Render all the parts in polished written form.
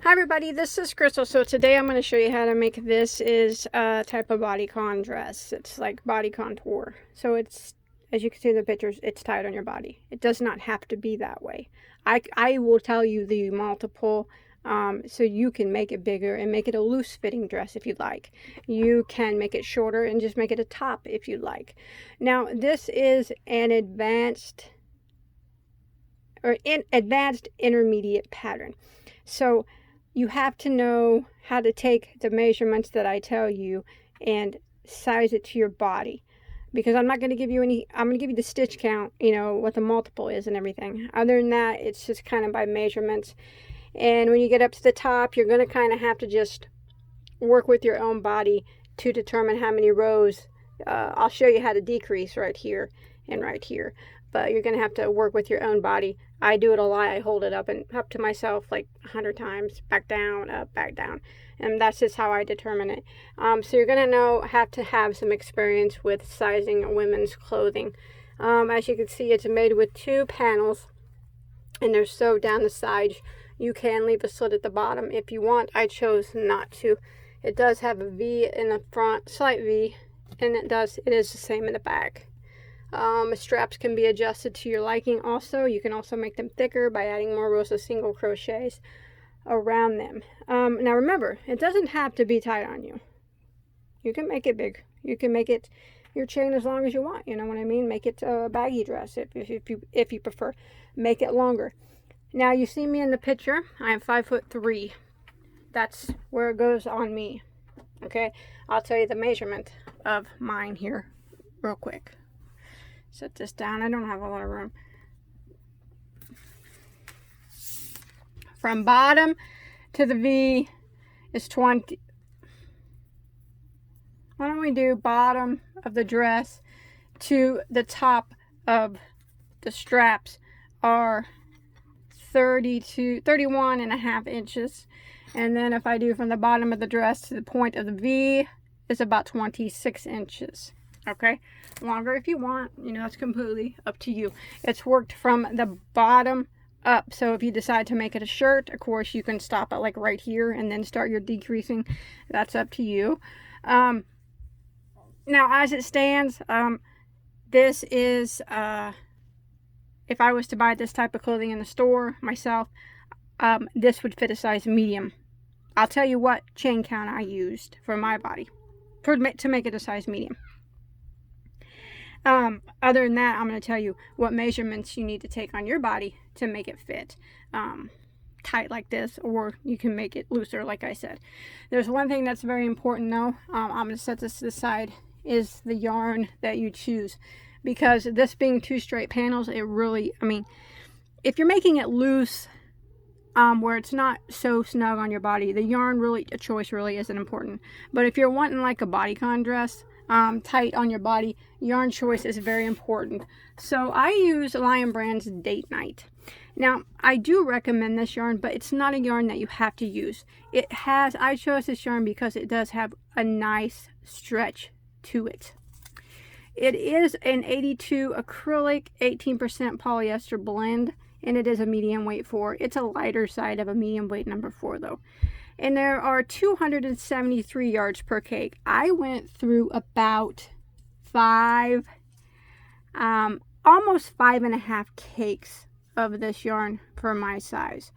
Hi everybody, this is Crystal. So today I'm going to show you how to make this is a type of bodycon dress. It's like body contour. So it's, as you can see in the pictures, it's tied on your body. It does not have to be that way. I will tell you the multiple so you can make it bigger and make it a loose fitting dress if you'd like. You can make it shorter and just make it a top if you'd like. Now this is an advanced intermediate pattern. So you have to know how to take the measurements that I tell you and size it to your body, because I'm not going to give you any, I'm going to give you the stitch count, you know, what the multiple is and everything. Other than that, it's just kind of by measurements. And when you get up to the top, you're going to kind of have to just work with your own body to determine how many rows. I'll show you how to decrease right here and right here, but you're going to have to work with your own body. I do it a lot. I hold it up and up to myself like 100 times, back down, up, back down, and that's just how I determine it. So you're going to have to have some experience with sizing women's clothing. As you can see, it's made with 2 panels, and they're sewed down the sides. You can leave a slit at the bottom if you want. I chose not to. It does have a V in the front, slight V, and it is the same in the back. Straps can be adjusted to your liking also. You can also make them thicker by adding more rows of single crochets around them. Now remember, it doesn't have to be tied on you. You can make it big. You can make it your chain as long as you want. You know what I mean? Make it a baggy dress if you prefer. Make it longer. Now you see me in the picture. I am 5'3". That's where it goes on me. Okay, I'll tell you the measurement of mine here real quick. Set this down. I don't have a lot of room. From bottom to the V is 20. Why don't we do bottom of the dress to the top of the straps are 31 and a half inches. And then if I do from the bottom of the dress to the point of the V, it's about 26 inches. Okay, longer if you want, you know, that's completely up to you. It's worked from the bottom up, so if you decide to make it a shirt, of course you can stop at like right here and then start your decreasing. That's up to you. Now as it stands, this is if I was to buy this type of clothing in the store myself, this would fit a size medium. I'll tell you what chain count I used for my body to make it a size medium. Other than that, I'm going to tell you what measurements you need to take on your body to make it fit tight like this, or you can make it looser like I said. There's one thing that's very important though. I'm going to set this to the side, is the yarn that you choose, because this being 2 straight panels, it really, I mean, if you're making it loose where it's not so snug on your body, the yarn really, a choice really isn't important. But if you're wanting like a bodycon dress tight on your body, yarn choice is very important. So I use Lionbrand's Date Night. Now I do recommend this yarn, but it's not a yarn that you have to use. I chose this yarn because it does have a nice stretch to it. It is an 82 acrylic, 18% polyester blend, and it is a medium weight 4. It's a lighter side of a medium weight number 4 though. And there are 273 yards per cake. I went through about 5, almost 5.5 cakes of this yarn for my size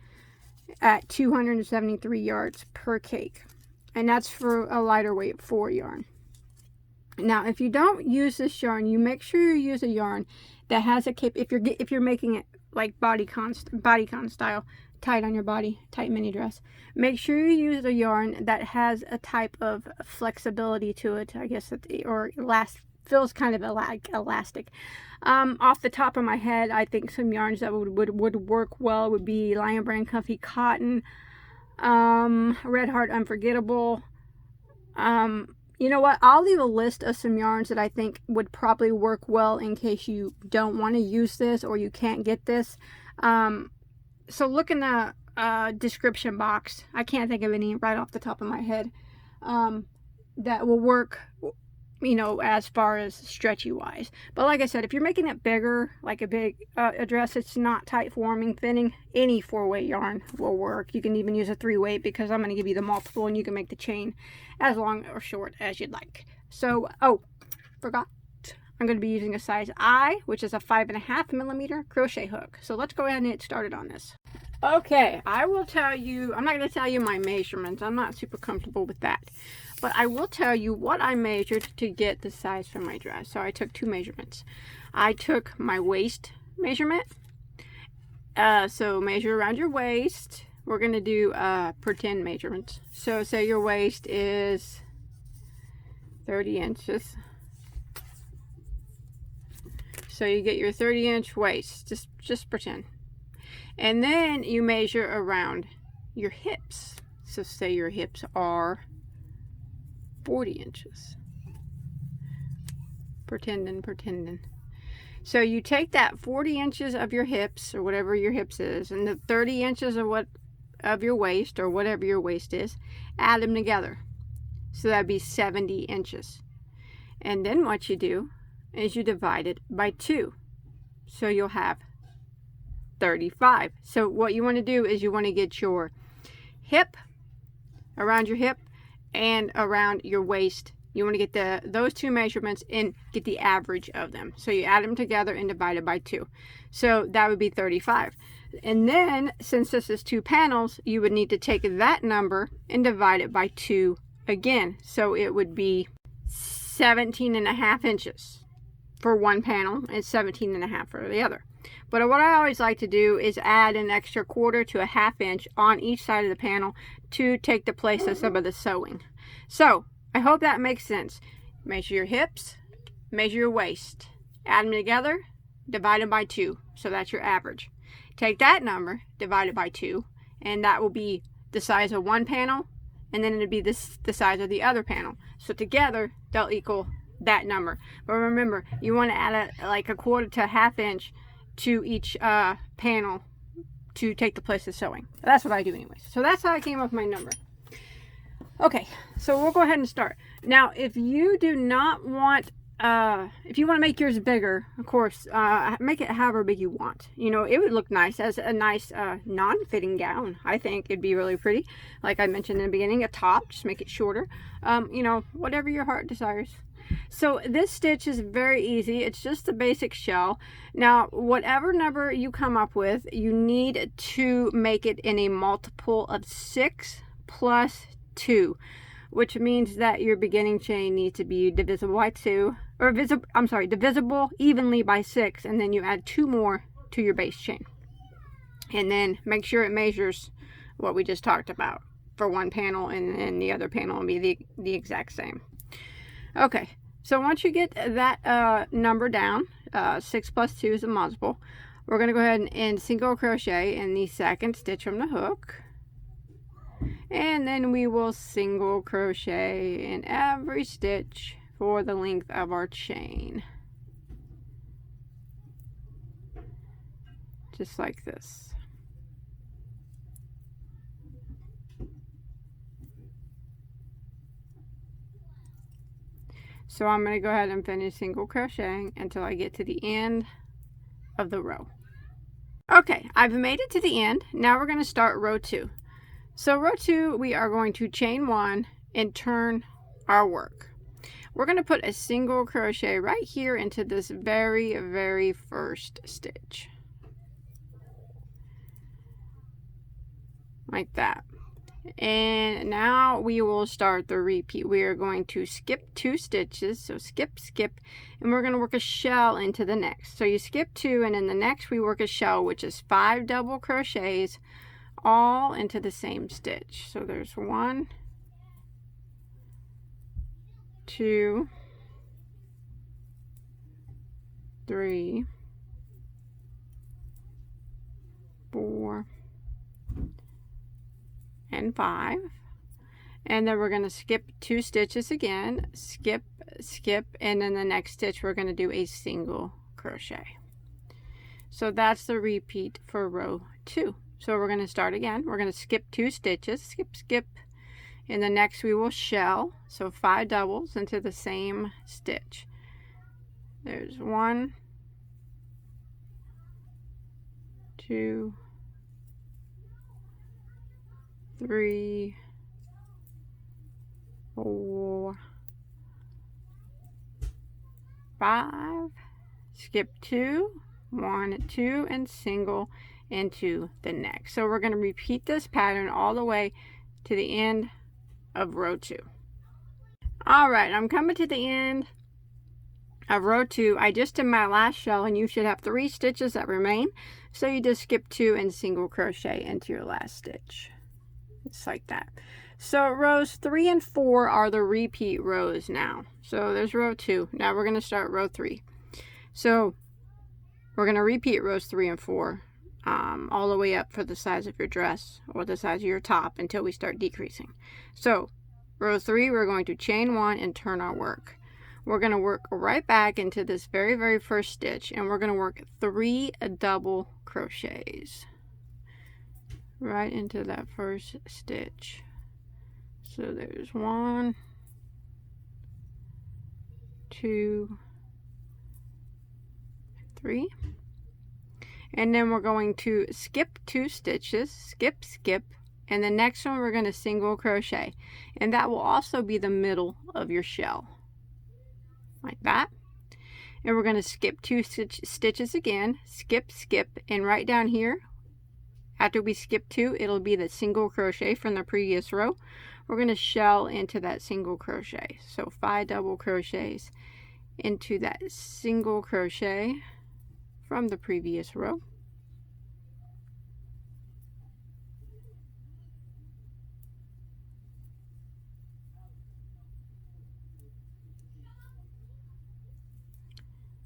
at 273 yards per cake. And that's for a lighter weight 4 yarn. Now, if you don't use this yarn, you make sure you use a yarn that has a cape. If you're making it like bodycon style, tight on your body, tight mini dress, make sure you use a yarn that has a type of flexibility to it, I guess, feels kind of like elastic. Off the top of my head, I think some yarns that would work well would be Lionbrand Comfy Cotton, Redheart Unforgettable. You know what? I'll leave a list of some yarns that I think would probably work well in case you don't want to use this or you can't get this. So look in the description box. I can't think of any right off the top of my head that will work you know, as far as stretchy wise. But like I said, if you're making it bigger, like a big a dress, it's not tight forming, thinning, any 4-weight yarn will work. You can even use a 3-weight, because I'm going to give you the multiple, and you can make the chain as long or short as you'd like. So, oh, forgot, I'm going to be using a size I, which is a 5.5mm crochet hook. So let's go ahead and get started on this. Okay, I will tell you, I'm not going to tell you my measurements. I'm not super comfortable with that. But I will tell you what I measured to get the size for my dress. So I took 2 measurements. I took my waist measurement. So measure around your waist. We're going to do pretend measurements. So say your waist is 30 inches. So you get your 30-inch waist. Just pretend. And then you measure around your hips. So say your hips are 40 inches. Pretending. So you take that 40 inches of your hips, or whatever your hips is, and the 30 inches of your waist, or whatever your waist is, add them together. So that'd be 70 inches. And then what you do is you divide it by 2. So you'll have 35. So what you want to do is you want to get your hip, around your hip, and around your waist. You want to get those 2 measurements and get the average of them. So you add them together and divide it by 2. So that would be 35. And then, since this is 2 panels, you would need to take that number and divide it by 2 again. So it would be 17.5 inches for one panel and 17.5 for the other. But what I always like to do is add an extra 1/4 to a 1/2 inch on each side of the panel to take the place of some of the sewing. So I hope that makes sense. Measure your hips, measure your waist, add them together, divide them by 2. So that's your average. Take that number, divide it by 2, and that will be the size of one panel, and then it'll be the size of the other panel. So together they'll equal that number. But remember, you want to add like a 1/4 to a 1/2 inch to each panel to take the place of sewing. That's what I do anyways. So that's how I came up with my number. Okay, so we'll go ahead and start. Now, if you do not want, if you want to make yours bigger, of course, make it however big you want. You know, it would look nice as a nice non-fitting gown. I think it'd be really pretty. Like I mentioned in the beginning, a top, just make it shorter. You know, whatever your heart desires. So this stitch is very easy. It's just the basic shell. Now, whatever number you come up with, you need to make it in a multiple of 6 plus 2, which means that your beginning chain needs to be divisible by 2, or divisible evenly by 6, and then you add 2 more to your base chain. And then make sure it measures what we just talked about for one panel, and the other panel will be the exact same. Okay, so once you get that number down, 6 plus 2 is a multiple, we're going to go ahead and single crochet in the second stitch from the hook. And then we will single crochet in every stitch for the length of our chain. Just like this. So I'm going to go ahead and finish single crocheting until I get to the end of the row. Okay, I've made it to the end. Now we're going to start row 2. So row 2, we are going to chain 1 and turn our work. We're going to put a single crochet right here into this very first stitch. Like that. And now we will start the repeat. We are going to skip 2 stitches. So skip, and we're going to work a shell into the next. So you skip 2, and in the next we work a shell, which is 5 double crochets all into the same stitch. So there's 1, 2, 3, 4, and 5. And then we're going to skip 2 stitches again, skip, and then the next stitch we're going to do a single crochet. So that's the repeat for row 2. So we're going to start again. We're going to skip 2 stitches, skip, In the next we will shell, so 5 doubles into the same stitch. There's 1, 2, 3, 4, 5, skip 2, 1, 2, and single into the next. So we're going to repeat this pattern all the way to the end of row 2. All right, I'm coming to the end of row 2. I just did my last shell, and you should have 3 stitches that remain, so you just skip 2 and single crochet into your last stitch. It's like that. So rows 3 and 4 are the repeat rows now. So there's row 2. Now we're going to start row 3. So we're going to repeat rows 3 and 4 all the way up for the size of your dress or the size of your top until we start decreasing. So row 3, we're going to chain 1 and turn our work. We're going to work right back into this very first stitch, and we're going to work 3 double crochets right into that first stitch. So there's 1, 2, 3, and then we're going to skip 2 stitches, skip, and the next one we're going to single crochet, and that will also be the middle of your shell, like that. And we're going to skip 2 stitches again, skip, and right down here after we skip 2, it'll be the single crochet from the previous row. We're going to shell into that single crochet, so 5 double crochets into that single crochet from the previous row.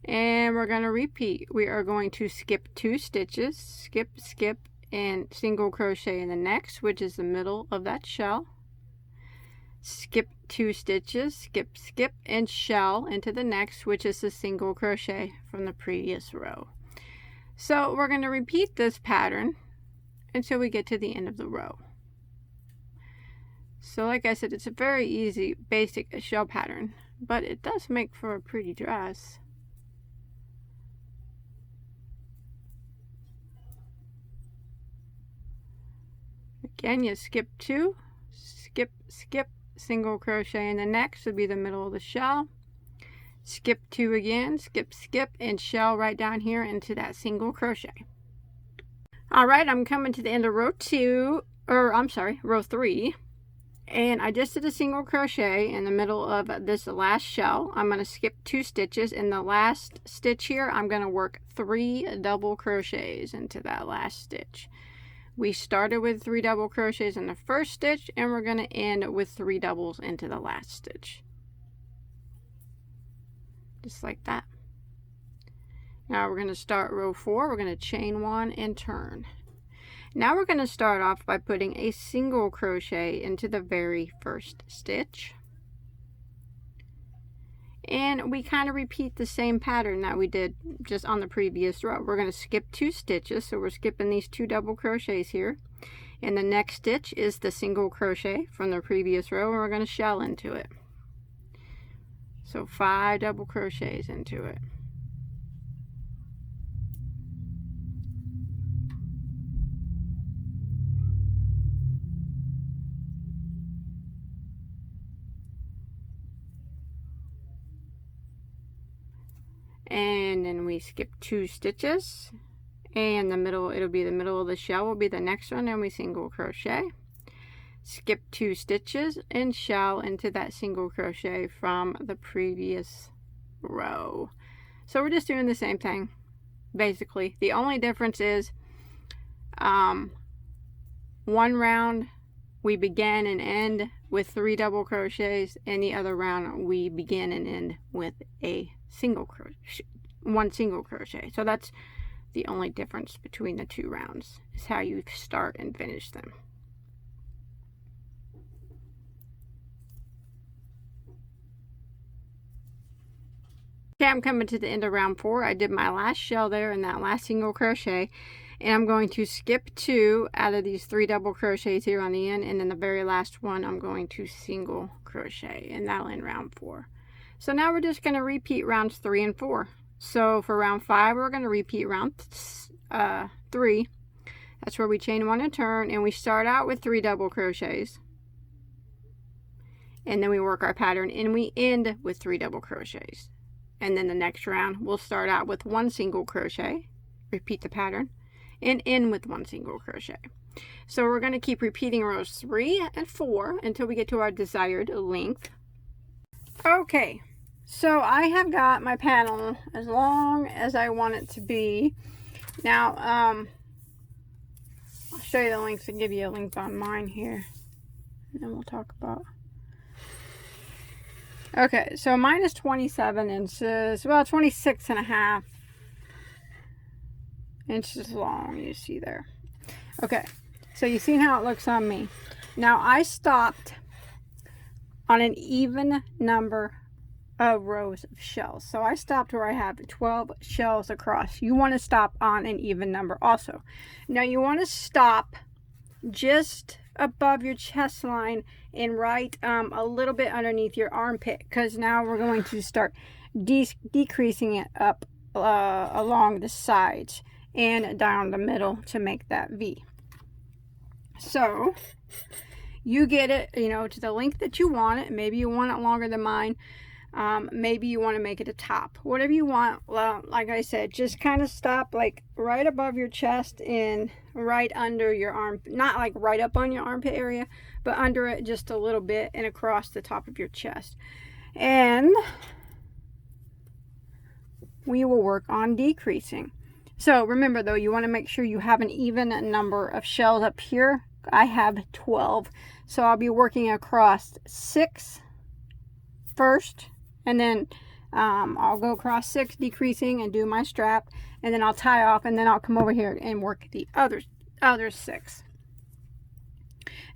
And we're going to repeat. We are going to skip 2 stitches, skip, and single crochet in the next, which is the middle of that shell. Skip 2 stitches, skip, and shell into the next, which is the single crochet from the previous row. So we're going to repeat this pattern until we get to the end of the row. So like I said, it's a very easy basic shell pattern, but it does make for a pretty dress. Again, you skip 2, skip, single crochet in the next would be the middle of the shell. Skip 2 again, skip, and shell right down here into that single crochet. All right, I'm coming to the end of row 3, and I just did a single crochet in the middle of this last shell. I'm going to skip 2 stitches. In the last stitch here, I'm going to work 3 double crochets into that last stitch. We started with 3 double crochets in the first stitch, and we're going to end with 3 doubles into the last stitch. Just like that. Now we're going to start row 4. We're going to chain 1 and turn. Now we're going to start off by putting a single crochet into the very first stitch. And we kind of repeat the same pattern that we did just on the previous row. We're going to skip 2 stitches, so we're skipping these 2 double crochets here. And the next stitch is the single crochet from the previous row, and we're going to shell into it. So 5 double crochets into it. And then we skip 2 stitches, and the middle, it'll be the middle of the shell will be the next one, and we single crochet, skip 2 stitches, and shell into that single crochet from the previous row. So we're just doing the same thing basically. The only difference is one round we begin and end with 3 double crochets, and the other round we begin and end with a single crochet, 1 single crochet. So that's the only difference between the 2 rounds, is how you start and finish them. Okay, I'm coming to the end of round 4. I did my last shell there in that last single crochet, And I'm going to skip 2 out of these 3 double crochets here on the end, and then the very last one I'm going to single crochet, and that'll end round 4. So now we're just going to repeat rounds 3 and 4. So for round 5, we're going to repeat round 3. That's where we chain 1 and turn, and we start out with 3 double crochets, and then we work our pattern, and we end with 3 double crochets. And then the next round we'll start out with 1 single crochet, repeat the pattern, and end with 1 single crochet. So we're going to keep repeating rows 3 and 4 until we get to our desired length. Okay, so I have got my panel as long as I want it to be. Now I'll show you the length and give you a length on mine here, and then we'll talk about. Okay, so mine is 27 inches, well, 26 and a half inches long, you see there. Okay, so you see how it looks on me. Now I stopped on an even number of rows of shells. So I stopped where I have 12 shells across. You want to stop on an even number also. Now you want to stop just above your chest line and right a little bit underneath your armpit, because now we're going to start decreasing it up along the sides and down the middle to make that V. So you get it, you know, to the length that you want it. Maybe you want it longer than mine. Maybe you want to make it a top, whatever you want. Well, like I said, just kind of stop like right above your chest and right under your arm, not like right up on your armpit area, but under it just a little bit and across the top of your chest. And we will work on decreasing. So remember though, you want to make sure you have an even number of shells up here. I have 12, so I'll be working across 6 first, and then I'll go across 6 decreasing and do my strap, and then I'll tie off, and then I'll come over here and work the other 6.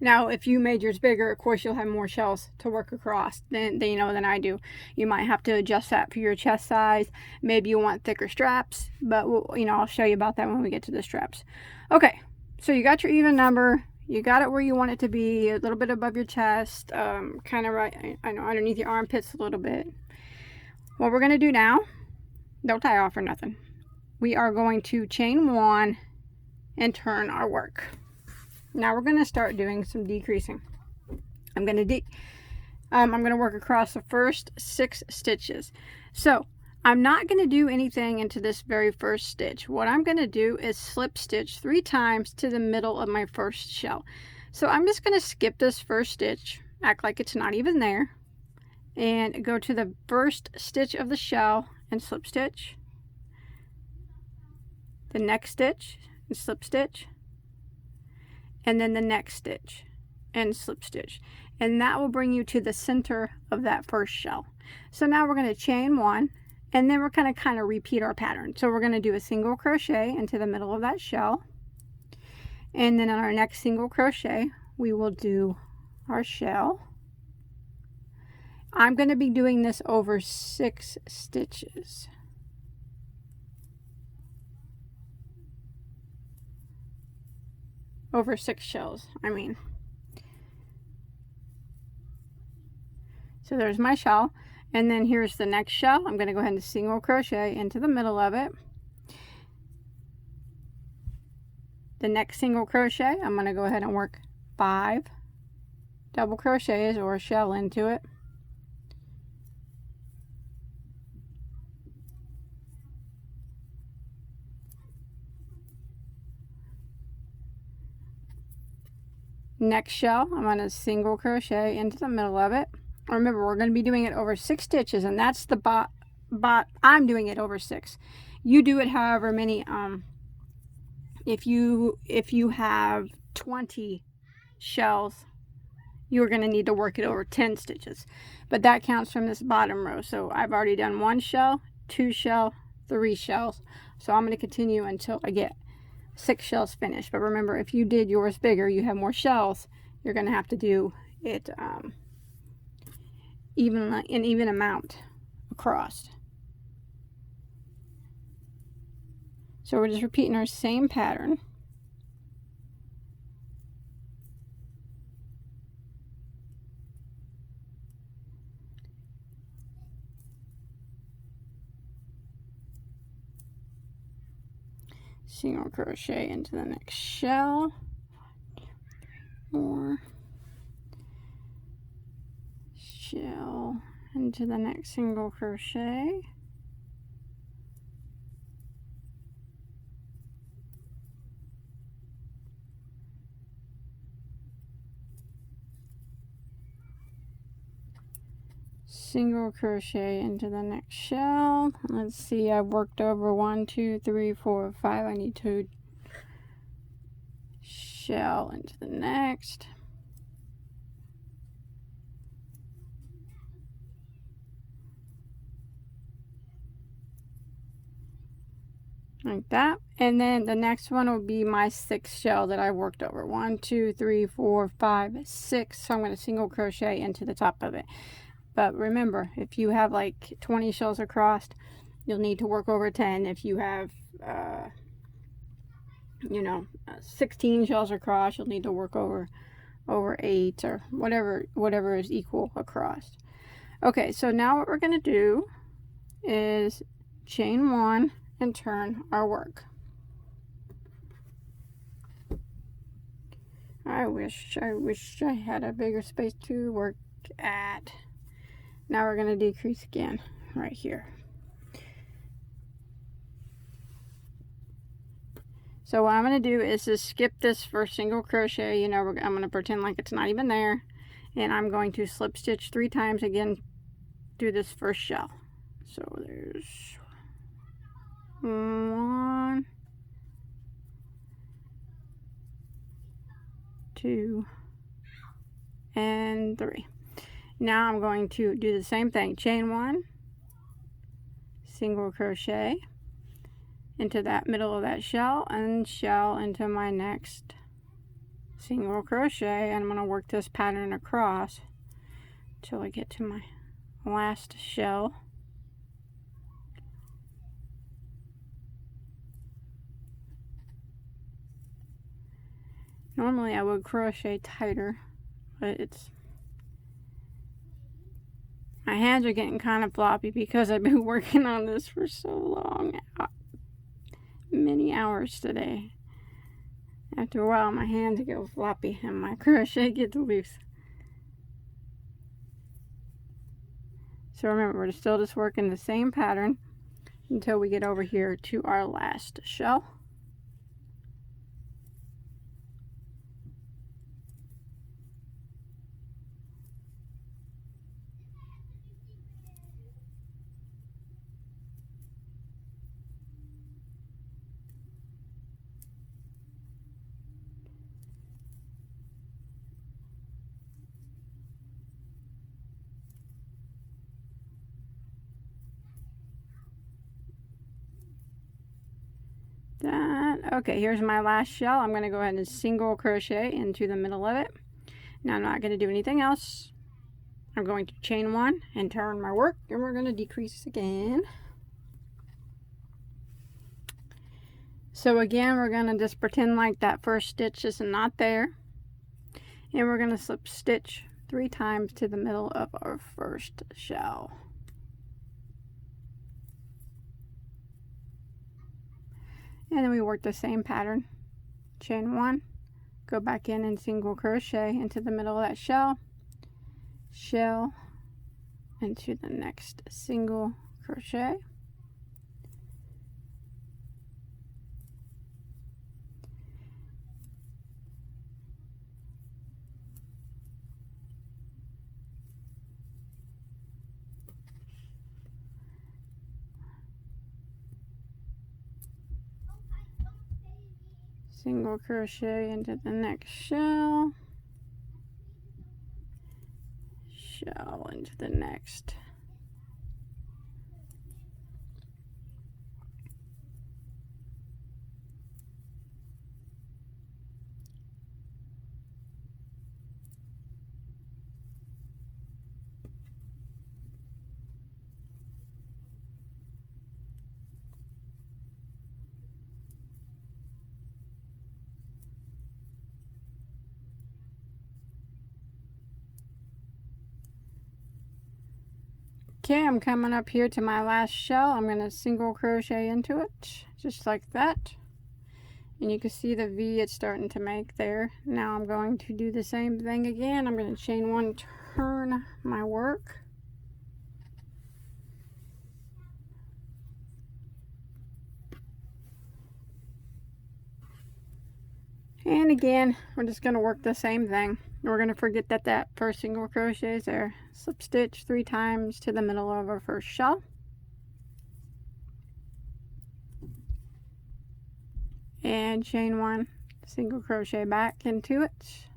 Now if you made yours bigger, of course you'll have more shells to work across than I do. You might have to adjust that for your chest size. Maybe you want thicker straps, but I'll show you about that when we get to the straps. Okay, so you got your even number. You got it where you want it to be, a little bit above your chest, kind of right, I know, underneath your armpits a little bit. What we're going to do now, don't tie off or nothing. We are going to chain 1 and turn our work. Now we're going to start doing some decreasing. I'm going to work across the first 6 stitches. So I'm not going to do anything into this very first stitch. What I'm going to do is slip stitch 3 times to the middle of my first shell. So I'm just going to skip this first stitch, act like it's not even there, and go to the first stitch of the shell and slip stitch, the next stitch and slip stitch, and then the next stitch and slip stitch, and that will bring you to the center of that first shell. So now we're going to chain 1, and then we're going to kind of repeat our pattern. So we're going to do a single crochet into the middle of that shell, and then on our next single crochet we will do our shell. I'm going to be doing this over 6 stitches. Over 6 shells, I mean. So there's my shell, and then here's the next shell. I'm going to go ahead and single crochet into the middle of it. The next single crochet, I'm going to go ahead and work 5 double crochets or a shell into it. Next shell, I'm going to single crochet into the middle of it. Remember, we're going to be doing it over 6 stitches, and that's the I'm doing it over 6. You do it however many. If you have 20 shells, you're going to need to work it over 10 stitches, but that counts from this bottom row. So I've already done 1 shell, 2 shell, 3 shells. So I'm going to continue until I get 6 shells finished. But remember, if you did yours bigger, you have more shells, you're going to have to do it an even amount across. So we're just repeating our same pattern. Single crochet into the next shell. 4 shell into the next single crochet. Single crochet into the next shell. Let's see, I've worked over 1, 2, 3, 4, 5. I need to shell into the next. Like that. And then the next one will be my 6th shell that I worked over. 1, 2, 3, 4, 5, 6. So I'm going to single crochet into the top of it. But remember, if you have like 20 shells across, you'll need to work over 10. If you have, 16 shells across, you'll need to work over 8 or whatever is equal across. Okay, so now what we're going to do is chain 1 and turn our work. I wish I had a bigger space to work at. Now we're going to decrease again right here. So what I'm going to do is just skip this first single crochet. I'm going to pretend like it's not even there, and I'm going to slip stitch 3 times again through this first shell. So there's 1, 2, and 3. Now I'm going to do the same thing. Chain 1, single crochet into that middle of that shell, and shell into my next single crochet, and I'm going to work this pattern across till I get to my last shell. Normally I would crochet tighter, but my hands are getting kind of floppy because I've been working on this for so long, many hours today. After a while, my hands get floppy and my crochet gets loose. So remember, we're still just working the same pattern until we get over here to our last shell. Okay, here's my last shell. I'm going to go ahead and single crochet into the middle of it. Now I'm not going to do anything else. I'm going to chain 1 and turn my work, and we're going to decrease again. So again, we're going to just pretend like that first stitch is not there, and we're going to slip stitch 3 times to the middle of our first shell. And then we work the same pattern. Chain 1, go back in and single crochet into the middle of that shell, shell into the next single crochet, single crochet into the next shell, shell into the next, Okay, I'm coming up here to my last shell. I'm going to single crochet into it, just like that. And you can see the V it's starting to make there. Now I'm going to do the same thing again. I'm going to chain one, turn my work. And again, we're just going to work the same thing. We're going to forget that that first single crochet is there. Slip stitch 3 times to the middle of our first shell. And chain one, single crochet back into it.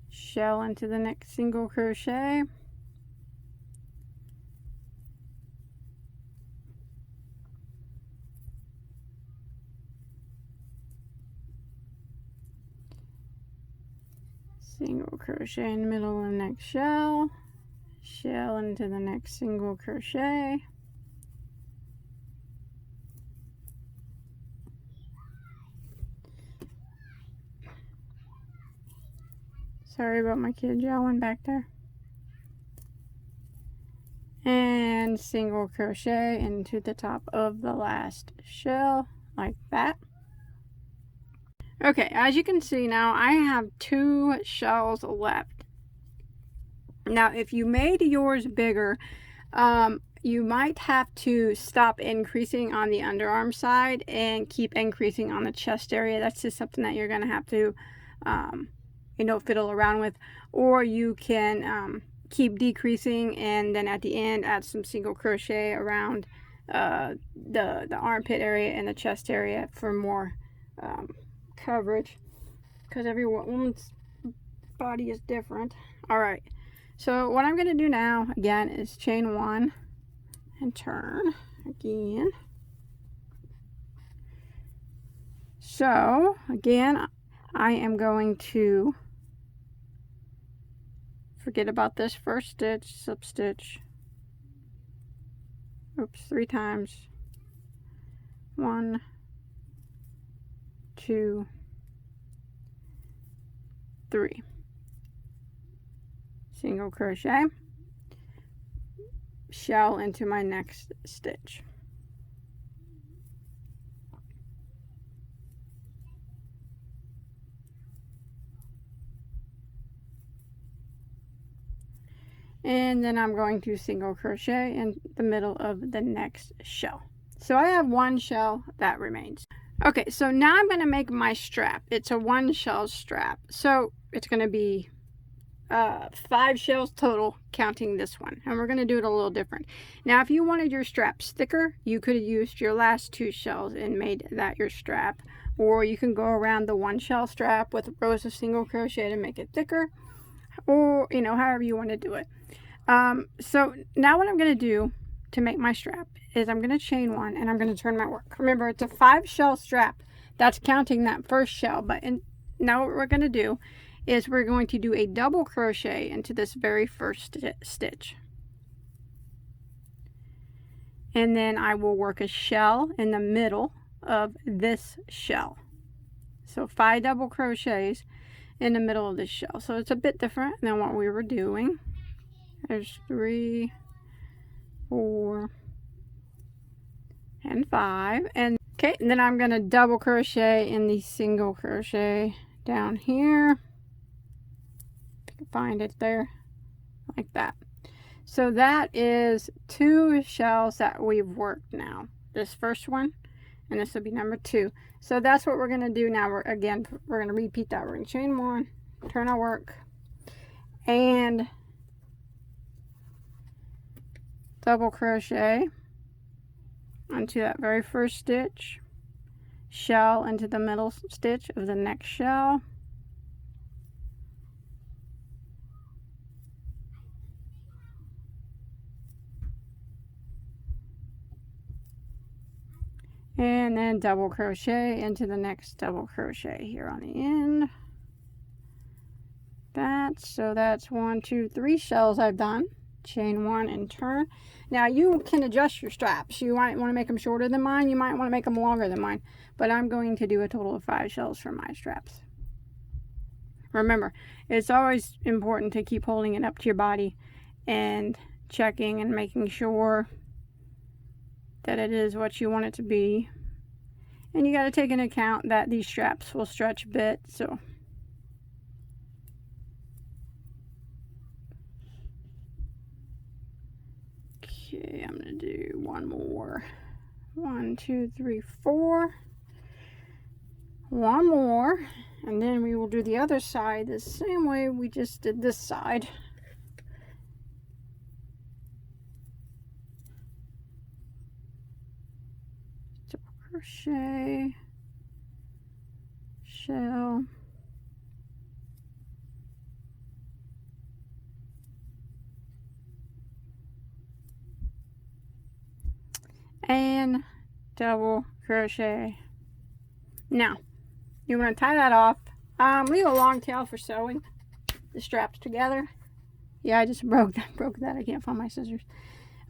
Shell into the next single crochet. Single crochet in the middle of the next shell, shell into the next single crochet, sorry about my kid yelling back there, and single crochet into the top of the last shell like that. Okay, as you can see now, I have 2 shells left. Now, if you made yours bigger, you might have to stop increasing on the underarm side and keep increasing on the chest area. That's just something that you're going to have to, you know, fiddle around with. Or you can keep decreasing and then at the end add some single crochet around the armpit area and the chest area for more coverage, because every woman's body is different. All right, so what I'm going to do now again is chain one and turn again. So again, I am going to forget about this first stitch, slip stitch, oops, 3 times, 1, 2, 3, single crochet, shell into my next stitch. And then I'm going to single crochet in the middle of the next shell. So I have 1 shell that remains. Okay, so now I'm going to make my strap. It's a 1 shell strap. So it's going to be 5 shells total, counting this one. And we're going to do it a little different. Now, if you wanted your straps thicker, you could have used your last 2 shells and made that your strap. Or you can go around the 1 shell strap with rows of single crochet to make it thicker. Or, you know, however you want to do it. So now what I'm going to do to make my strap is I'm going to chain 1 and I'm going to turn my work. Remember, it's a 5 shell strap. That's counting that first shell. But now what we're going to do is we're going to do a double crochet into this very first stitch. And then I will work a shell in the middle of this shell. So 5 double crochets in the middle of this shell. So it's a bit different than what we were doing. There's 3, 4, and 5. And okay, and then I'm going to double crochet in the single crochet down here. If you can find it there, like that. So that is 2 shells that we've worked now. This first one, and this will be number 2. So that's what we're going to do now. We're going to repeat that. We're going to chain 1, turn our work, and double crochet onto that very first stitch, shell into the middle stitch of the next shell, and then double crochet into the next double crochet here on the end. So that's 1, 2, 3 shells I've done. Chain 1 and turn. Now you can adjust your straps. You might want to make them shorter than mine, you might want to make them longer than mine, but I'm going to do a total of 5 shells for my straps. Remember, it's always important to keep holding it up to your body and checking and making sure that it is what you want it to be. And you got to take into account that these straps will stretch a bit, so okay, I'm gonna do one more. 1, 2, 3, 4. One more, and then we will do the other side the same way we just did this side. Double crochet, shell, and double crochet. Now you want to tie that off. Leave a long tail for sewing the straps together. Yeah, I just broke that. I can't find my scissors.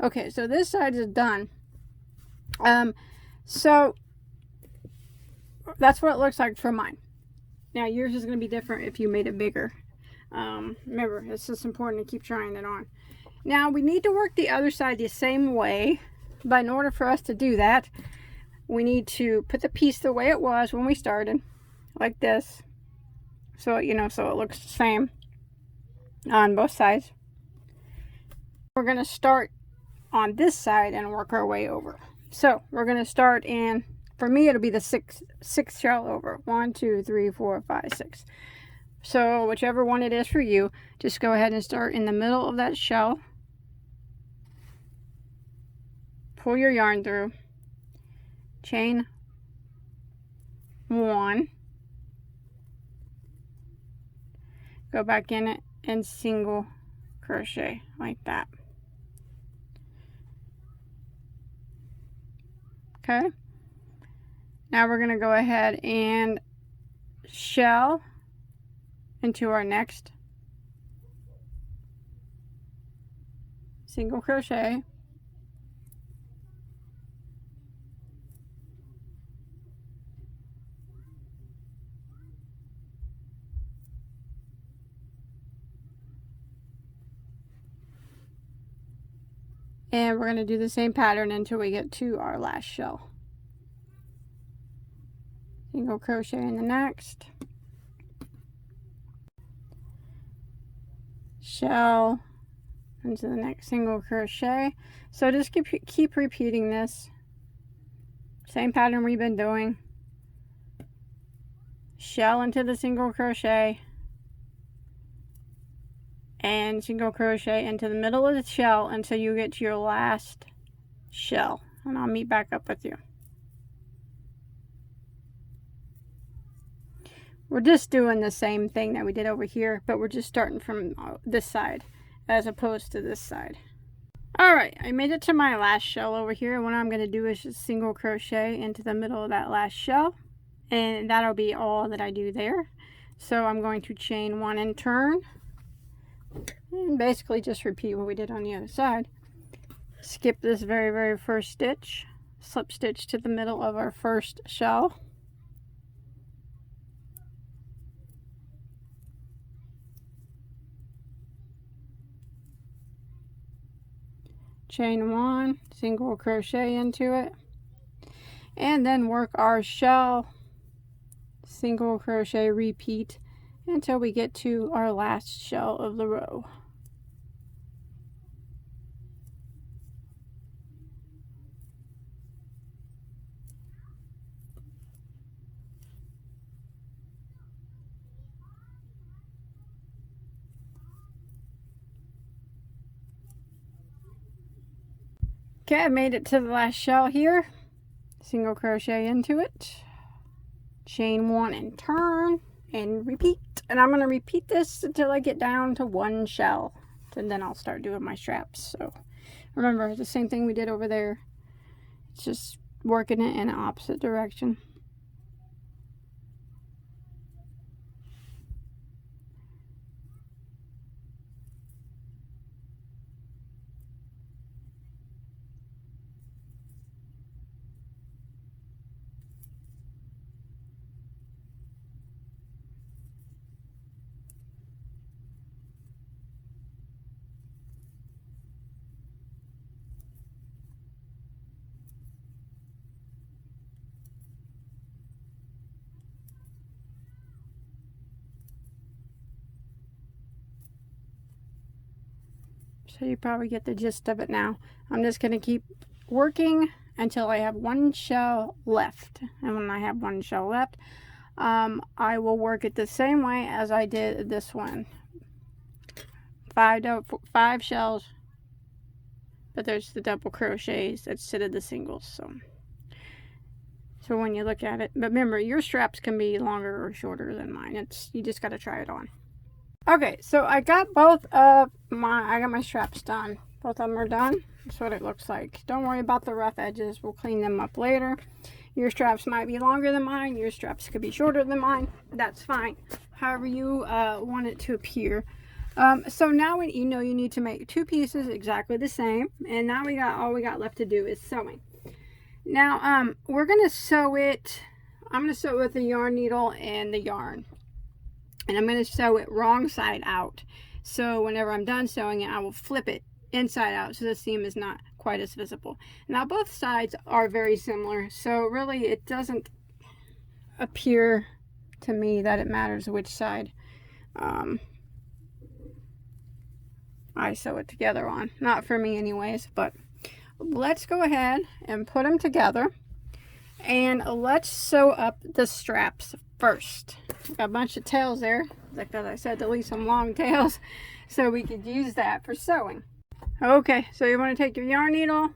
Okay, so this side is done. So that's what it looks like for mine. Now yours is going to be different if you made it bigger. Remember, it's just important to keep trying it on. Now we need to work the other side the same way, but in order for us to do that, we need to put the piece the way it was when we started, like this, so so it looks the same on both sides. We're going to start on this side and work our way over. So we're going to start in, for me it'll be the sixth shell over. 1, 2, 3, 4, 5, 6. So whichever one it is for you, just go ahead and start in the middle of that shell. Pull your yarn through, chain 1, go back in it and single crochet like that. Okay, now we're going to go ahead and shell into our next single crochet, and we're going to do the same pattern until we get to our last shell. Single crochet in the next, shell into the next single crochet. So just keep repeating this same pattern we've been doing. Shell into the single crochet and single crochet into the middle of the shell until you get to your last shell, and I'll meet back up with you. We're just doing the same thing that we did over here, but we're just starting from this side as opposed to this side. Alright, I made it to my last shell over here. What I'm going to do is just single crochet into the middle of that last shell, and that'll be all that I do there. So I'm going to chain 1 and turn, and basically just repeat what we did on the other side. Skip this very first stitch, slip stitch to the middle of our first shell, chain 1, single crochet into it, and then work our shell, single crochet, repeat until we get to our last shell of the row. Okay, I made it to the last shell here. Single crochet into it, chain 1 and turn, and repeat. And I'm going to repeat this until I get down to 1 shell, and then I'll start doing my straps. So remember, the same thing we did over there. It's just working it in the opposite direction. So you probably get the gist of it now. I'm just going to keep working until I have one shell left. And when I have one shell left, I will work it the same way as I did this one. 5 shells, but there's the double crochets instead of the singles. So when you look at it, but remember, your straps can be longer or shorter than mine. You just got to try it on. Okay, so I got my straps done. Both of them are done. That's what it looks like. Don't worry about the rough edges. We'll clean them up later. Your straps might be longer than mine. Your straps could be shorter than mine. That's fine. However you want it to appear. So now you know you need to make 2 pieces exactly the same. And now all we got left to do is sewing. Now we're going to sew it. I'm going to sew it with the yarn needle and the yarn. And I'm going to sew it wrong side out. So whenever I'm done sewing it, I will flip it inside out so the seam is not quite as visible. Now both sides are very similar, so really it doesn't appear to me that it matters which side I sew it together on. Not for me anyways, but let's go ahead and put them together and let's sew up the straps first. Got a bunch of tails there, like I said, to leave some long tails so we could use that for sewing. Okay, so you want to take your yarn needle,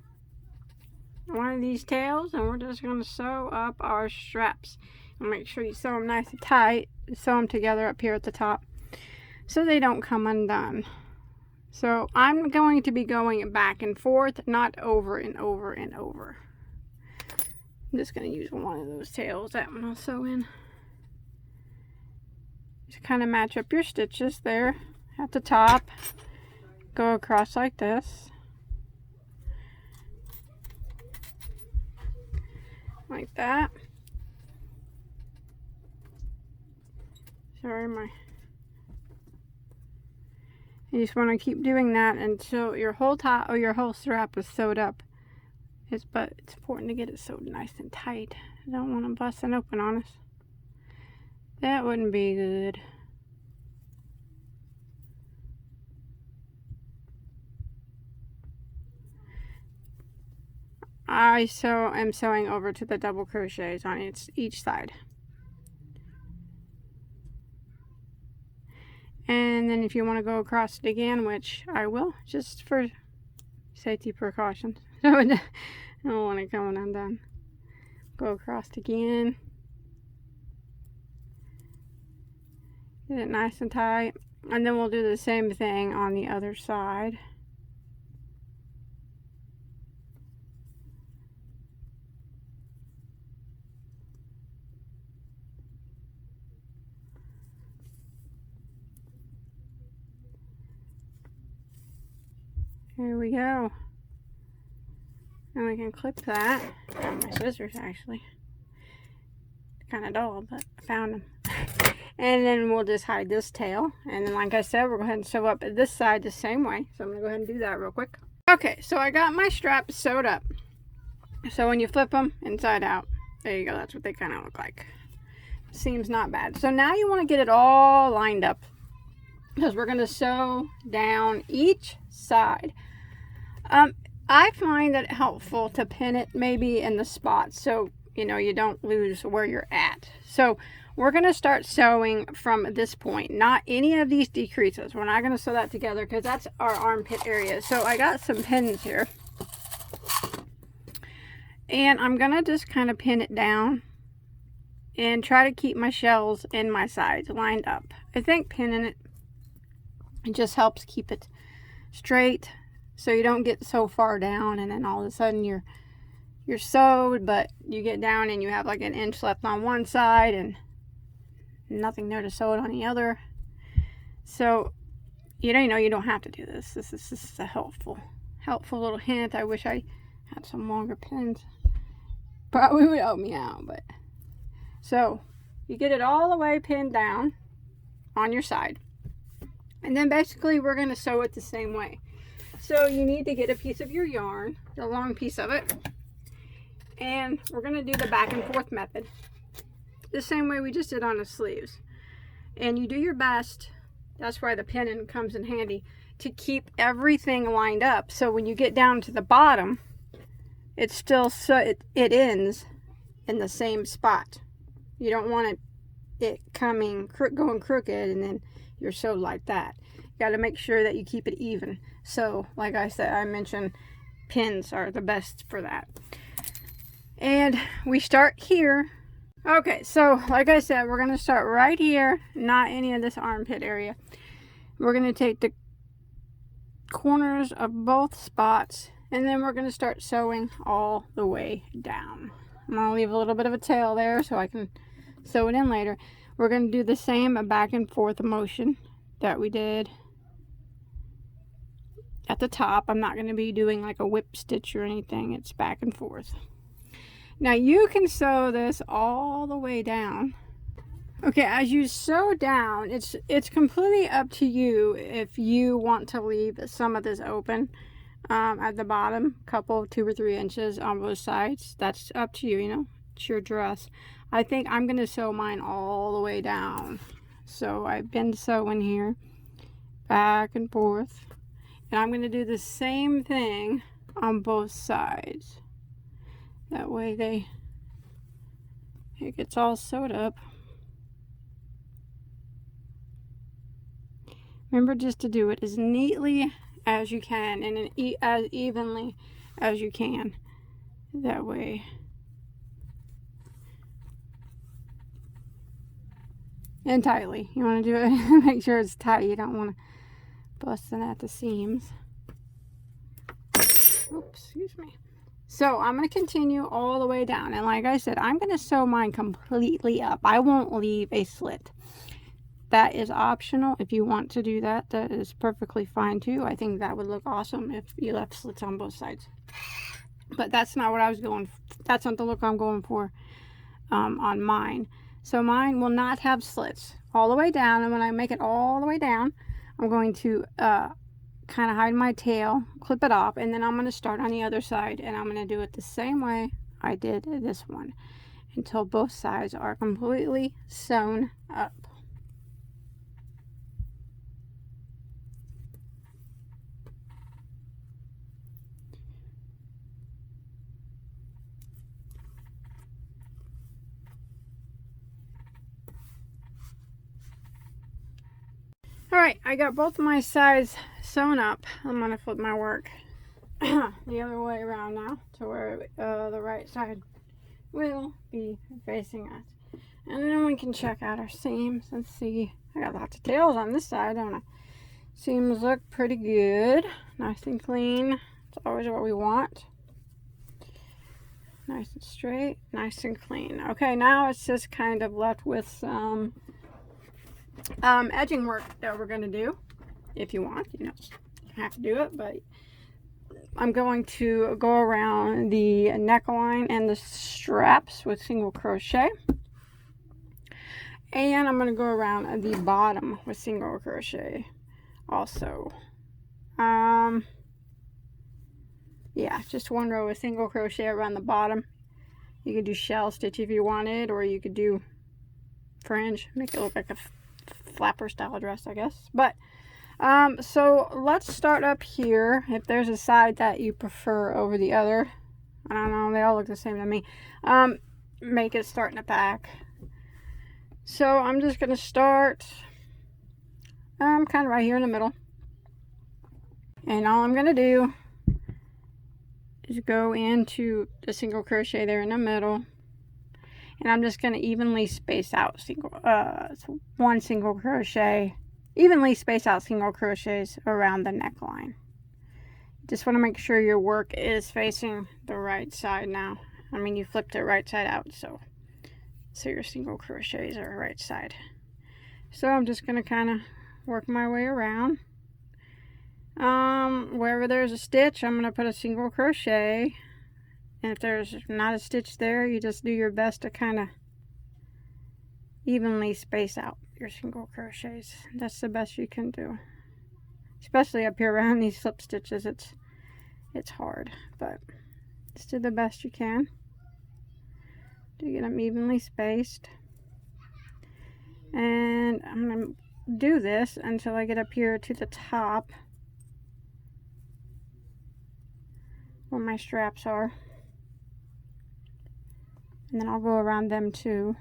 one of these tails, and we're just going to sew up our straps. And make sure you sew them nice and tight. Sew them together up here at the top so they don't come undone. So I'm going to be going back and forth, not over and over and over. I'm just going to use one of those tails. That one I'll sew in. Just kind of match up your stitches there at the top. Go across like this. Like that. Sorry, you just want to keep doing that until your whole top or your whole strap is sewed up. But it's important to get it sewed nice and tight. I don't want them busting open on us. That wouldn't be good. I am sewing over to the double crochets on each side. And then if you want to go across it again, which I will, just for safety precautions. So I don't want it coming undone. Go across again. Get it nice and tight. And then we'll do the same thing on the other side. Here we go. And we can clip that. My scissors actually. Kind of dull, but I found them. And then we'll just hide this tail. And then like I said, we'll go ahead and sew up this side the same way. So I'm going to go ahead and do that real quick. Okay, so I got my straps sewed up. So when you flip them inside out, there you go. That's what they kind of look like. Seems not bad. So now you want to get it all lined up, because we're going to sew down each side. I find that helpful to pin it maybe in the spots so you don't lose where you're at. So we're going to start sewing from this point, not any of these decreases. We're not going to sew that together because that's our armpit area. So I got some pins here, and I'm going to just kind of pin it down and try to keep my shells and my sides lined up. I think pinning it just helps keep it straight so you don't get so far down and then all of a sudden you're sewed, but you get down and you have like an inch left on one side and nothing there to sew it on the other. So you don't have to do this. This is a helpful little hint. I wish I had some longer pins. Probably would help me out, but so you get it all the way pinned down on your side. And then basically we're going to sew it the same way. So you need to get a piece of your yarn, the long piece of it, and we're going to do the back and forth method the same way we just did on the sleeves. And you do your best That's why the pin comes in handy, to keep everything lined up. So when you get down to the bottom, it's still it ends in the same spot. You don't want it going crooked and then you're sewed like that. You got to make sure that you keep it even. So like I mentioned, pins are the best for that. And we start here. Okay, so like I said, we're going to start right here, not any of this armpit area. We're going to take the corners of both spots, and then we're going to start sewing all the way down. I'm going to leave a little bit of a tail there so I can sew it in later. We're going to do the same back and forth motion that we did at the top. I'm not going to be doing like a whip stitch or anything. It's back and forth. Now you can sew this all the way down. Okay, as you sew down, it's completely up to you if you want to leave some of this open at the bottom, couple 2 or 3 inches on both sides. That's up to you, you know, it's your dress. I think I'm going to sew mine all the way down. So I've been sewing here, back and forth. And I'm going to do the same thing on both sides. That way it gets all sewed up. Remember just to do it as neatly as you can and as evenly as you can. That way. And tightly. You want to do it, make sure it's tight. You don't want to bust it at the seams. Oops, excuse me. So I'm going to continue all the way down. And like I said, I'm going to sew mine completely up. I won't leave a slit. That is optional. If you want to do that, that is perfectly fine too. I think that would look awesome if you left slits on both sides. But that's not what I was going for. That's not the look I'm going for on mine. So mine will not have slits all the way down. And when I make it all the way down, I'm going to kind of hide my tail, clip it off, and then I'm going to start on the other side, and I'm going to do it the same way I did this one until both sides are completely sewn up. Alright, I got both of my sides sewn up. I'm going to flip my work the other way around now to where the right side will be facing us. And then we can check out our seams and see. I got lots of tails on this side, don't I? Seams look pretty good. Nice and clean. It's always what we want. Nice and straight, nice and clean. Okay, now it's just kind of left with some edging work that we're going to do. If you want, you know, you don't have to do it, but I'm going to go around the neckline and the straps with single crochet, and I'm going to go around the bottom with single crochet also. Yeah, just one row of single crochet around the bottom. You could do shell stitch if you wanted, or you could do fringe, make it look like a flapper style dress, I guess. But so let's start up here. If there's a side that you prefer over the other, I don't know, they all look the same to me. Make it start in the back. So I'm just gonna start kind of right here in the middle, and all I'm gonna do is go into the single crochet there in the middle, and I'm just going to evenly space out one single crochet, evenly space out single crochets around the neckline. Just want to make sure your work is facing the right side now. I mean, you flipped it right side out, so your single crochets are right side. So I'm just going to kind of work my way around. Wherever there's a stitch, I'm going to put a single crochet, and if there's not a stitch there, you just do your best to kind of evenly space out your single crochets. That's the best you can do, especially up here around these slip stitches. It's hard, but just do the best you can to get them evenly spaced. And I'm going to do this until I get up here to the top where my straps are, and then I'll go around them too,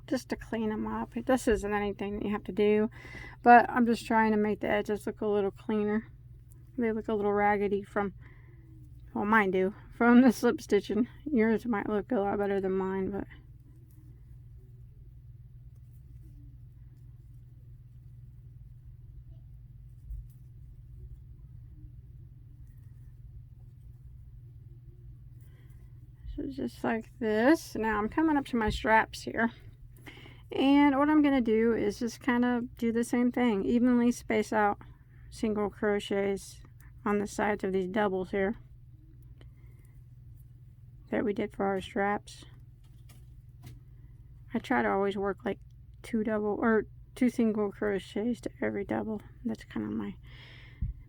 just to clean them up. This isn't anything that you have to do, but I'm just trying to make the edges look a little cleaner. They look a little raggedy from, well, mine do, from the slip stitching. Yours might look a lot better than mine, but so just like this. Now I'm coming up to my straps here, and what I'm going to do is just kind of do the same thing, evenly space out single crochets on the sides of these doubles here that we did for our straps. I try to always work like two single crochets to every double. That's kind of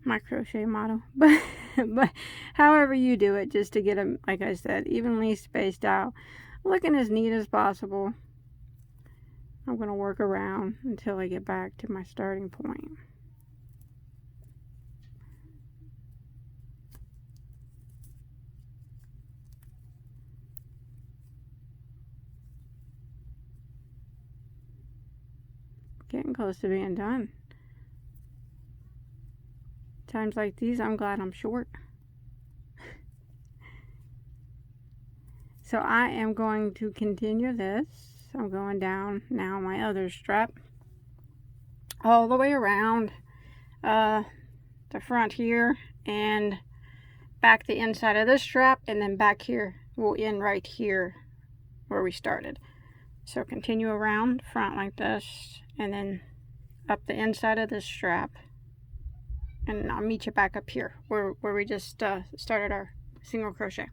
my crochet motto. But however you do it, just to get them, like I said, evenly spaced out, looking as neat as possible. I'm going to work around until I get back to my starting point. Getting close to being done. Times like these, I'm glad I'm short. So I am going to continue this. I'm going down now my other strap all the way around the front here and back the inside of this strap, and then back here we'll end right here where we started. So continue around front like this, and then up the inside of this strap, and I'll meet you back up here where we just started our single crochet.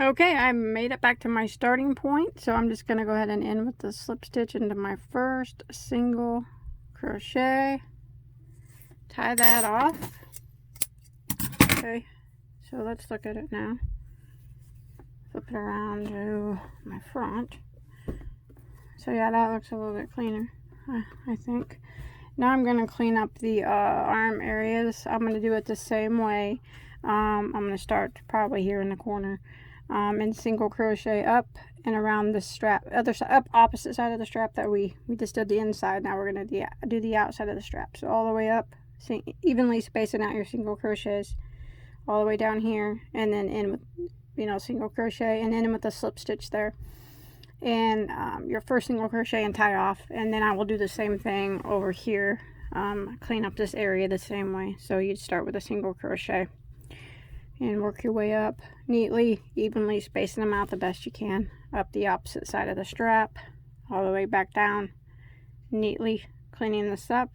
Okay, I made it back to my starting point, so I'm just going to go ahead and end with the slip stitch into my first single crochet. Tie that off. Okay, so let's look at it now. Flip it around to my front. So yeah, that looks a little bit cleaner, I think. Now I'm going to clean up the arm areas. I'm going to do it the same way. I'm going to start probably here in the corner. And single crochet up and around the strap, other side, up opposite side of the strap that we just did the inside. Now we're going to do the outside of the strap. So all the way up, evenly spacing out your single crochets all the way down here, and then in with, you know, single crochet, and in with the slip stitch there, and your first single crochet and tie off. And then I will do the same thing over here, clean up this area the same way. So you'd start with a single crochet and work your way up neatly, evenly spacing them out the best you can, up the opposite side of the strap, all the way back down, neatly cleaning this up,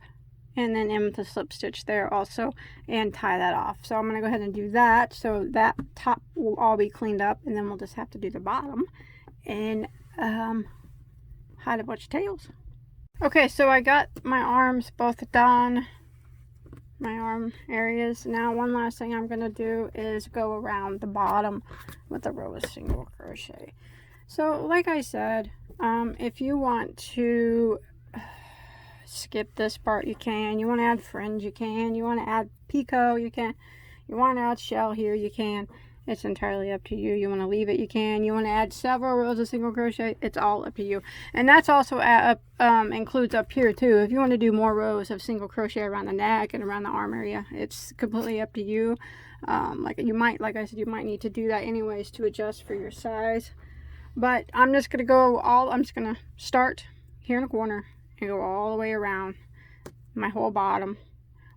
and then in with the slip stitch there also, and tie that off. So I'm going to go ahead and do that, so that top will all be cleaned up, and then we'll just have to do the bottom and hide a bunch of tails. Okay, so I got my arms both done, my arm areas. Now one last thing I'm going to do is go around the bottom with a row of single crochet. So like I said, if you want to skip this part, you can. You want to add fringe, you can. You want to add picot, you can. You want to add shell here, you can. It's entirely up to you. You want to leave it, you can. You want to add several rows of single crochet, it's all up to you. And that's also includes up here too. If you want to do more rows of single crochet around the neck and around the arm area, it's completely up to you. Like I said, you might need to do that anyways to adjust for your size. But I'm just going to start here in the corner and go all the way around my whole bottom,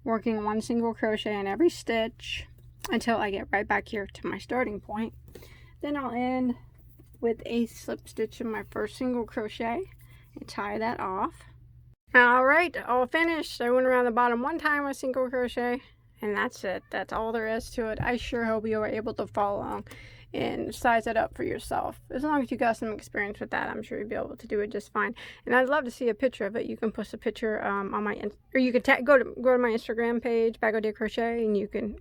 working one single crochet in every stitch until I get right back here to my starting point. Then I'll end with a slip stitch in my first single crochet and tie that off. Alright, all finished. I went around the bottom one time with single crochet, and that's it. That's all there is to it. I sure hope you are able to follow along and size it up for yourself. As long as you got some experience with that, I'm sure you'll be able to do it just fine. And I'd love to see a picture of it. You can post a picture on my, or you could go to my Instagram page, Bagoday Crochet, and you can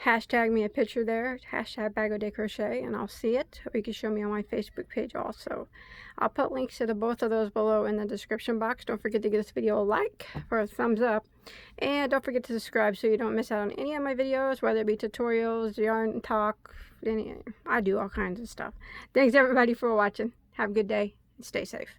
hashtag me a picture there, hashtag Bagoday Crochet, and I'll see it. Or you can show me on my Facebook page also. I'll put links to both of those below in the description box. Don't forget to give this video a like or a thumbs up. And don't forget to subscribe so you don't miss out on any of my videos, whether it be tutorials, yarn talk, I do all kinds of stuff. Thanks everybody for watching. Have a good day and stay safe.